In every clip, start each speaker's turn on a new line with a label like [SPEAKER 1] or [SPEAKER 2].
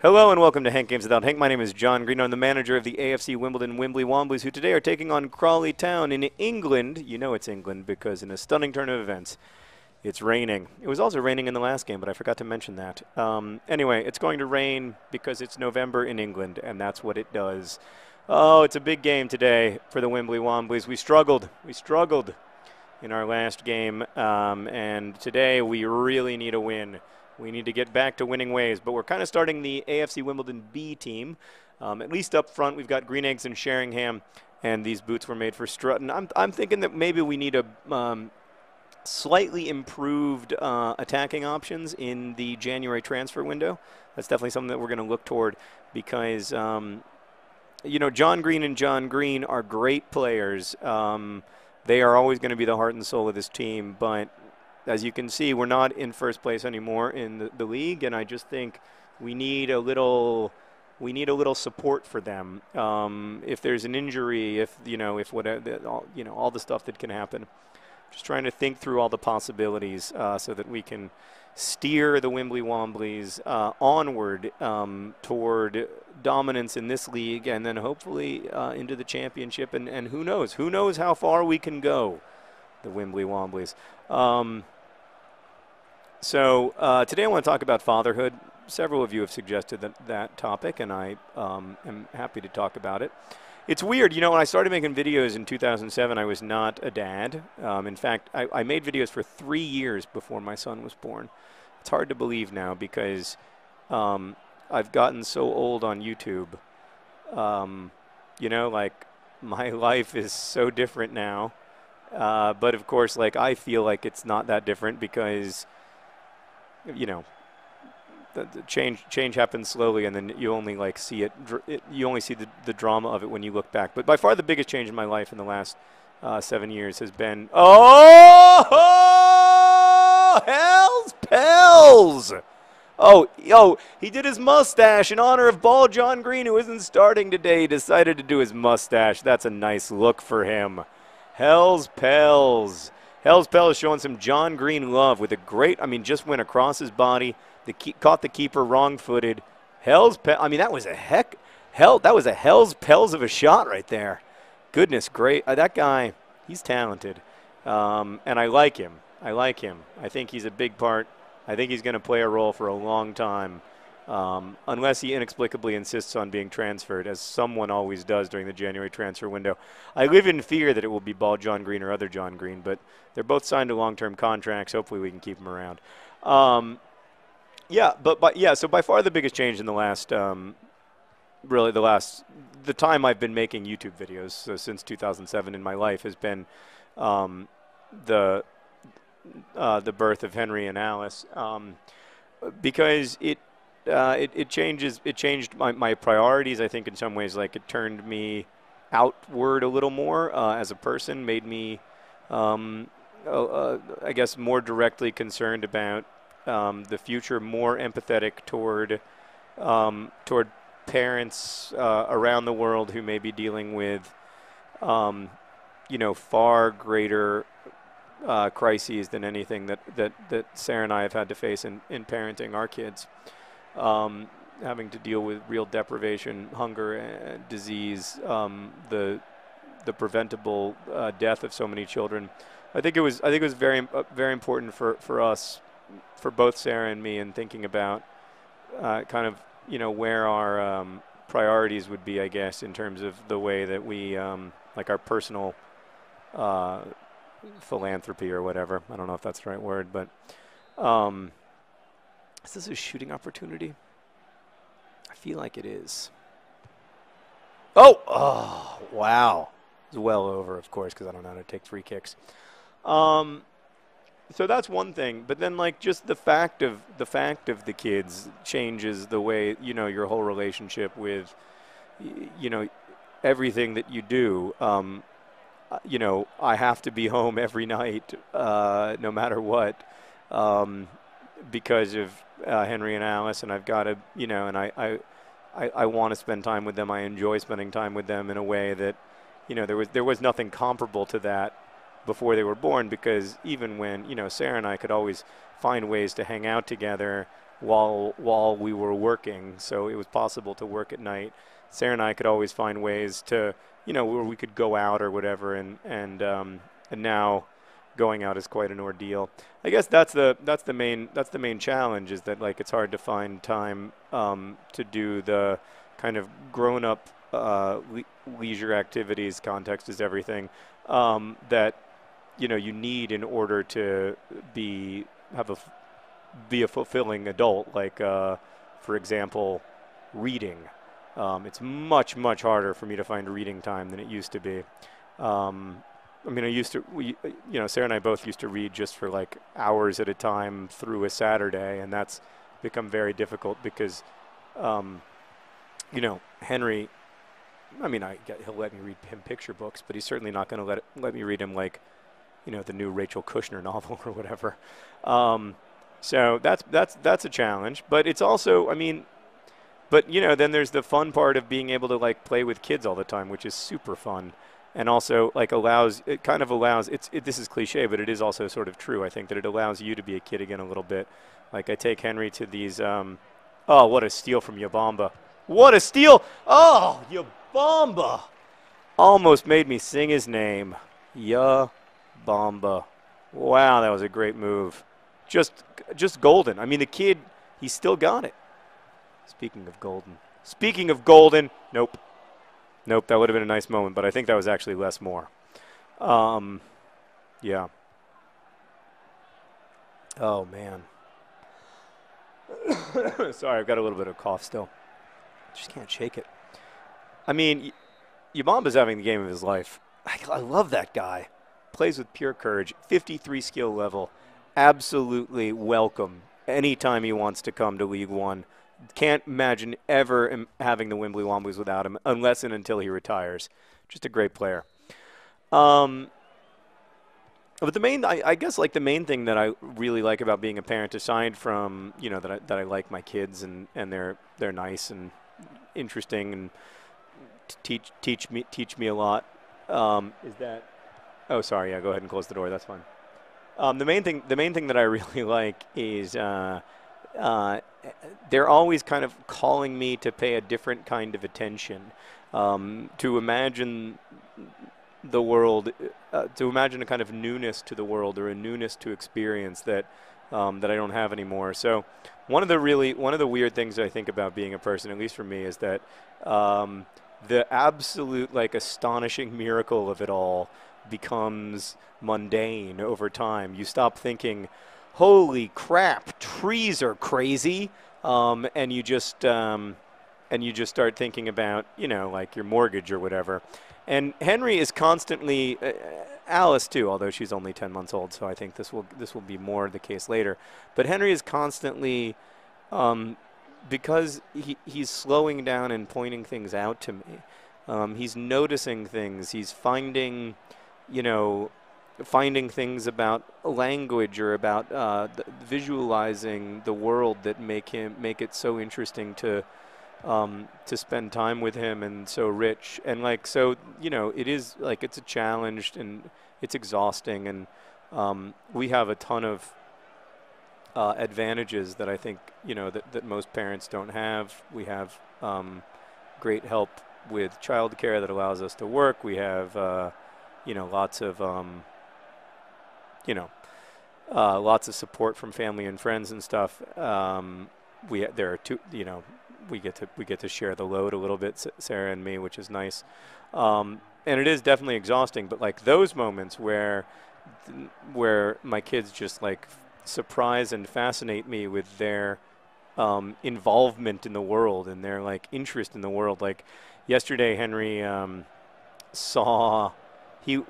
[SPEAKER 1] Hello and welcome to Hank Games Without Hank. My name is John Green. I'm the manager of the AFC Wimbledon Wimbly Womblys, who today are taking on Crawley Town in England. You know it's England because in a stunning turn of events, it's raining. It was also raining in the last game, but I forgot to mention that. Anyway, it's going to rain because it's November in England, and that's what it does. Oh, it's a big game today for the Wimbly Womblys. We struggled in our last game, and today we really need a win. We need to get back to winning ways, but we're kind of starting the AFC Wimbledon B team. At least up front, we've got Green Eggs and Sheringham, and these boots were made for Strutton. I'm thinking that maybe we need a slightly improved attacking options in the January transfer window. That's definitely something that we're going to look toward because, you know, John Green and John Green are great players. They are always going to be the heart and soul of this team, but as you can see, we're not in first place anymore in the league, and I just think we need a little support for them. If there's an injury, if whatever, all the stuff that can happen. Just trying to think through all the possibilities so that we can steer the Wimbly Womblys onward toward dominance in this league, and then hopefully into the championship. And who knows how far we can go, the Wimbly Womblys. So today I want to talk about fatherhood. Several of you have suggested that topic, and I am happy to talk about it. It's weird, you know, when I started making videos in 2007, I was not a dad. In fact, I made videos for 3 years before my son was born. It's hard to believe now because I've gotten so old on YouTube. You know, like, my life is so different now. But of course, like, I feel like it's not that different because, you know, the change happens slowly, and then you only like see you only see the drama of it when you look back. But by far the biggest change in my life in the last 7 years has been hell's bells. Oh, he did his mustache in honor of Ball John Green, who isn't starting today. He decided to do his mustache. That's a nice look for him. Hell's Pels. Hell's Pels showing some John Green love with a great, I mean, just went across his body. Caught the keeper wrong-footed. I mean, that was a Hell's Pels of a shot right there. Goodness, great. That guy, he's talented. And I like him. I think he's a big part. I think he's going to play a role for a long time. Unless he inexplicably insists on being transferred, as someone always does during the January transfer window. I live in fear that it will be Ball John Green or other John Green, but they're both signed to long-term contracts. Hopefully we can keep them around. Yeah, so by far the biggest change in the last, the time I've been making YouTube videos, so since 2007 in my life, has been the birth of Henry and Alice, because it changed my priorities. I think in some ways, like, it turned me outward a little more as a person, made me, I guess, more directly concerned about the future, more empathetic toward parents around the world who may be dealing with, you know, far greater crises than anything that Sarah and I have had to face in parenting our kids. Having to deal with real deprivation, hunger, disease, the preventable death of so many children. I think it was very important for us, for both Sarah and me, in thinking about kind of, you know, where our priorities would be, I guess, in terms of the way that we, like, our personal philanthropy or whatever. I don't know if that's the right word, but is this a shooting opportunity? I feel like it is. Oh, wow. It's well over, of course, because I don't know how to take free kicks. So that's one thing, but then, like, just the fact of the kids changes the way, you know, your whole relationship with, you know, everything that you do. You know, I have to be home every night, no matter what, because of Henry and Alice, and I've got to, you know, and I want to spend time with them. I enjoy spending time with them in a way that, you know, there was nothing comparable to that before they were born, because even when, you know, Sarah and I could always find ways to hang out together, while we were working, so it was possible to work at night. Sarah and I could always find ways to, where we could go out or whatever, and now going out is quite an ordeal. I guess that's the main challenge, is that like it's hard to find time to do the kind of grown up leisure activities. Context is everything, that you need in order to be a fulfilling adult. Like for example, reading. It's much harder for me to find reading time than it used to be. I mean, Sarah and I both used to read just for like hours at a time through a Saturday, and that's become very difficult because, Henry, I mean, he'll let me read him picture books, but he's certainly not going to let me read him like, the new Rachel Kushner novel or whatever. So that's a challenge, but it's also, I mean, but then there's the fun part of being able to like play with kids all the time, which is super fun. And also like this is cliche, but it is also sort of true. I think that it allows you to be a kid again a little bit. Like I take Henry to these, oh, what a steal from Yabamba. What a steal. Oh, Yabamba. Almost made me sing his name. Yabamba. Wow, that was a great move. Just golden. I mean, the kid, he's still got it. Speaking of golden, nope. Nope, that would have been a nice moment, but I think that was actually less more. Yeah. Oh, man. Sorry, I've got a little bit of cough still. Just can't shake it. I mean, Yabamba's having the game of his life. I love that guy. Plays with pure courage. 53 skill level. Absolutely welcome anytime he wants to come to League One. Can't imagine ever having the Wimbly Womblys without him, unless and until he retires. Just a great player. But I guess like the main thing that I really like about being a parent, aside from that I like my kids and they're nice and interesting and teach me a lot, is that. Oh, sorry. Yeah, go ahead and close the door. That's fine. The main thing that I really like is. They're always kind of calling me to pay a different kind of attention, to imagine the world, to imagine a kind of newness to the world or a newness to experience that I don't have anymore. So one of the weird things I think about being a person, at least for me, is that the absolute like astonishing miracle of it all becomes mundane over time. You stop thinking, holy crap, trees are crazy, and you just start thinking about like your mortgage or whatever. And Henry is constantly, Alice too, although she's only 10 months old, so I think this will be more the case later. But Henry is constantly, because he's slowing down and pointing things out to me. He's noticing things. He's finding things about language or about visualizing the world that make it so interesting to spend time with him, and so rich. And like, so it is like, it's a challenge and it's exhausting, and we have a ton of advantages that I think that most parents don't have. We have great help with childcare that allows us to work. We have lots of lots of support from family and friends and stuff. We get to share the load a little bit, Sarah and me, which is nice. And it is definitely exhausting, but like those moments where my kids just like surprise and fascinate me with their involvement in the world and their like interest in the world. Like yesterday, Henry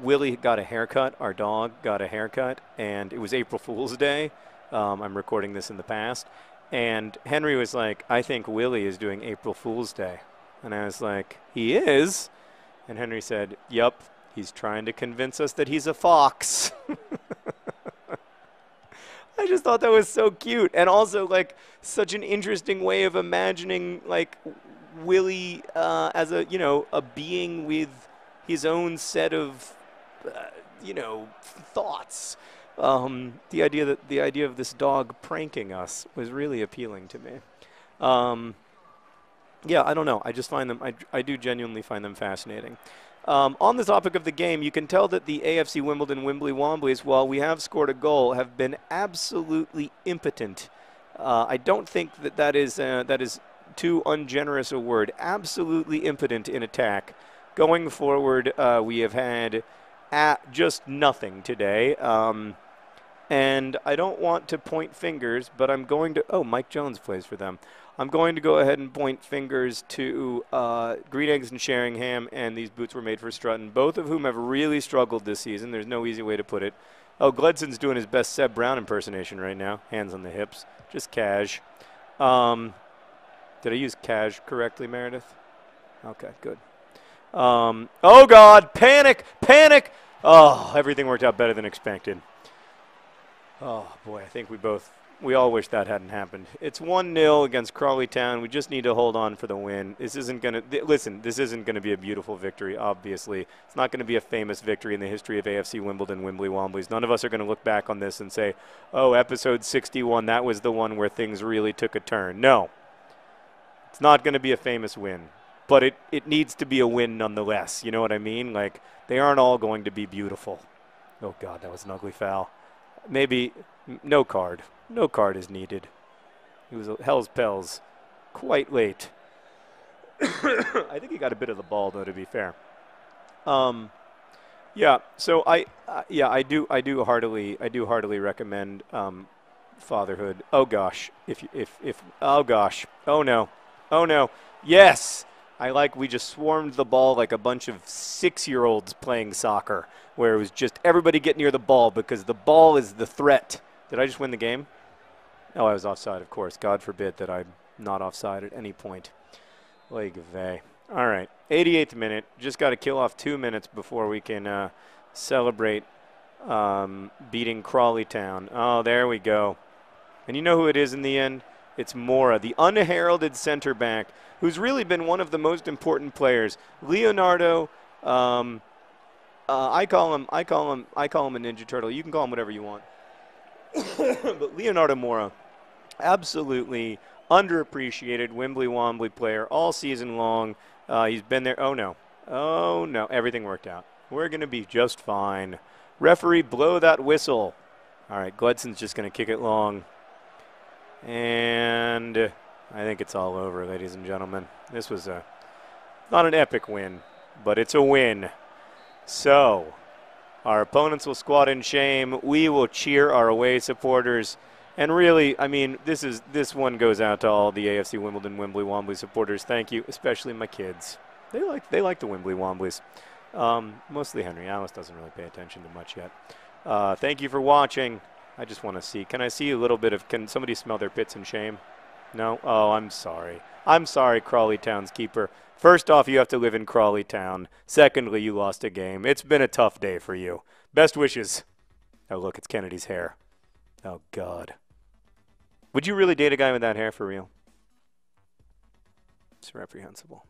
[SPEAKER 1] Willie got a haircut. Our dog got a haircut, and it was April Fool's Day. I'm recording this in the past. And Henry was like, I think Willie is doing April Fool's Day. And I was like, he is? And Henry said, yup, he's trying to convince us that he's a fox. I just thought that was so cute. And also, like, such an interesting way of imagining, like, Willie as a being with his own set of, thoughts. The idea of this dog pranking us was really appealing to me. Um, yeah, I don't know. I just find them. I do genuinely find them fascinating. On the topic of the game, you can tell that the AFC Wimbledon Wimbly Womblys, while we have scored a goal, have been absolutely impotent. I don't think that is too ungenerous a word. Absolutely impotent in attack. Going forward, we have had just nothing today. And I don't want to point fingers, but I'm going to. Oh, Mike Jones plays for them. I'm going to go ahead and point fingers to Green Eggs and Sheringham and These Boots Were Made for Strutting, both of whom have really struggled this season. There's no easy way to put it. Oh, Gledson's doing his best Seb Brown impersonation right now. Hands on the hips. Just cash. Did I use cash correctly, Meredith? Okay, good. Oh, God. Panic. Panic. Oh, everything worked out better than expected. Oh, boy, I think we all wish that hadn't happened. It's 1-0 against Crawley Town. We just need to hold on for the win. This isn't going to, listen, this isn't going to be a beautiful victory, obviously. It's not going to be a famous victory in the history of AFC Wimbledon, Wimbly Womblys. None of us are going to look back on this and say, oh, episode 61, that was the one where things really took a turn. No, it's not going to be a famous win, but it needs to be a win nonetheless. You know what I mean? Like, they aren't all going to be beautiful. Oh, God, that was an ugly foul. Maybe no card. No card is needed. It was hell's bells quite late. I think he got a bit of the ball, though, to be fair. Yeah, so I do heartily recommend Fatherhood. Oh gosh. Oh gosh. Oh no. Yes. We just swarmed the ball like a bunch of 6-year-olds playing soccer, where it was just everybody get near the ball because the ball is the threat. Did I just win the game? Oh, I was offside, of course. God forbid that I'm not offside at any point. Like vey. All right, 88th minute. Just got to kill off 2 minutes before we can celebrate beating Crawley Town. Oh, there we go. And you know who it is in the end? It's Mora, the unheralded center back, who's really been one of the most important players. Leonardo, I call him a Ninja Turtle. You can call him whatever you want. But Leonardo Mora, absolutely underappreciated Wimbly Wombly player all season long. He's been there. Oh no, everything worked out. We're going to be just fine. Referee, blow that whistle. All right, Gledson's just going to kick it long. And I think it's all over, ladies and gentlemen. This was not an epic win, but it's a win. So our opponents will squat in shame. We will cheer our away supporters. And really, I mean, this one goes out to all the AFC Wimbledon Wimbly Wombly supporters. Thank you, especially my kids. They like the Wimbly Womblys. Mostly Henry Alice doesn't really pay attention to much yet. Thank you for watching. I just want to see. Can I see a little bit of, can somebody smell their pits in shame? No? Oh, I'm sorry. I'm sorry, Crawley Town's keeper. First off, you have to live in Crawley Town. Secondly, you lost a game. It's been a tough day for you. Best wishes. Oh, look, it's Kennedy's hair. Oh, God. Would you really date a guy with that hair for real? It's reprehensible.